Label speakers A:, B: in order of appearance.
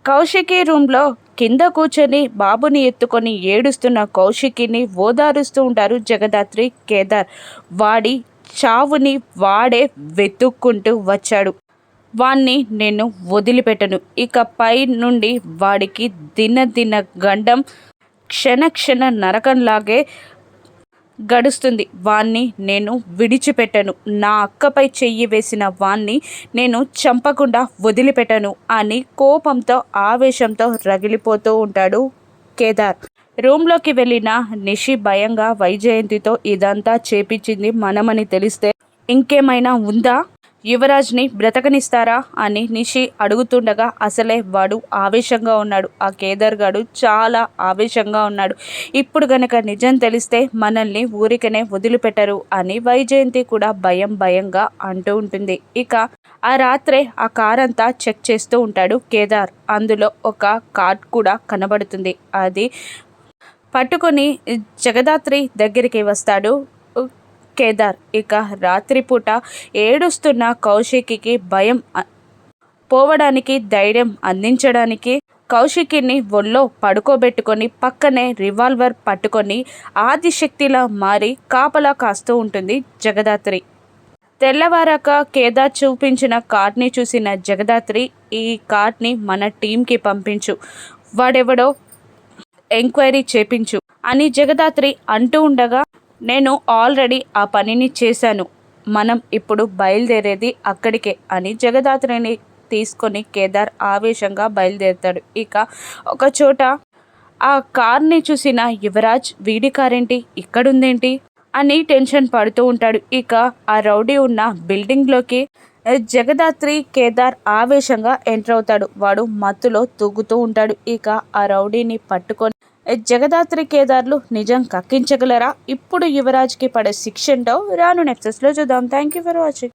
A: కౌశికి రూమ్లో కింద కూర్చొని బాబుని ఎత్తుకొని ఏడుస్తున్న కౌశికిని ఓదారుస్తూ ఉంటారు జగదాత్రి, కేదార్. వాడి చావుని వాడే వెతుక్కుంటూ వచ్చాడు. వాణ్ణి నేను వదిలిపెట్టను. ఇకపై నుండి వాడికి దిన గండం క్షణ నరకంలాగే గడుస్తుంది. వాణ్ణి నేను విడిచిపెట్టను. నా అక్కపై చెయ్యి వేసిన వాణ్ణి నేను చంపకుండా వదిలిపెట్టను అని కోపంతో ఆవేశంతో రగిలిపోతూ ఉంటాడు కేదార్. రూమ్లోకి వెళ్ళిన నిషి భయంగా వైజయంతితో ఇదంతా చేపించింది మనమని తెలిస్తే ఇంకేమైనా ఉందా, యువరాజ్ని బ్రతకనిస్తారా అని నిషి అడుగుతుండగా అసలే వాడు ఆవేశంగా ఉన్నాడు. ఆ కేదార్ గాడు చాలా ఆవేశంగా ఉన్నాడు. ఇప్పుడు గనక నిజం తెలిస్తే మనల్ని ఊరికనే వదిలిపెట్టరు అని వైజయంతి కూడా భయంగా అంటూ ఉంటుంది. ఇక ఆ రాత్రే ఆ కార్ అంతా చెక్ చేస్తూ ఉంటాడు కేదార్. అందులో ఒక కార్డ్ కూడా కనబడుతుంది. అది పట్టుకొని జగదాత్రి దగ్గరికి వస్తాడు కేదార్. ఇక రాత్రిపూట ఏడుస్తున్న కౌశికి భయం పోవడానికి, ధైర్యం అందించడానికి కౌశికిని ఒళ్ళో పడుకోబెట్టుకొని పక్కనే రివాల్వర్ పట్టుకొని ఆదిశక్తిలా మారి కాపలా కాస్తూ ఉంటుంది జగదాత్రి. తెల్లవారాక కేదార్ చూపించిన కార్డ్ని చూసిన జగదాత్రి, ఈ కార్డ్ని మన టీంకి పంపించు, వాడెవడో ఎంక్వైరీ చేపించు అని జగదాత్రి అంటూ ఉండగా, నేను ఆల్రెడీ ఆ పనిని చేశాను, మనం ఇప్పుడు బయలుదేరేది అక్కడికే అని జగదాత్రిని తీసుకొని కేదార్ ఆవేశంగా బయలుదేరుతాడు. ఇక ఒకచోట ఆ కార్ని చూసిన యువరాజ్, వీడి కారేంటి ఇక్కడుందేంటి అని టెన్షన్ పడుతూ ఉంటాడు. ఇక ఆ రౌడీ ఉన్న బిల్డింగ్లోకి జగదాత్రి, కేదార్ ఆవేశంగా ఎంటర్ అవుతాడు. వాడు మత్తులో తూగుతూ ఉంటాడు. ఇక ఆ రౌడీని పట్టుకొని జగదాత్రి, కేదార్లు నిజం కక్కించగలరా? ఇప్పుడు యువరాజ్కి పడే శిక్ష ఏంటో రాను నెక్సెస్లో చూద్దాం. Thank you for watching.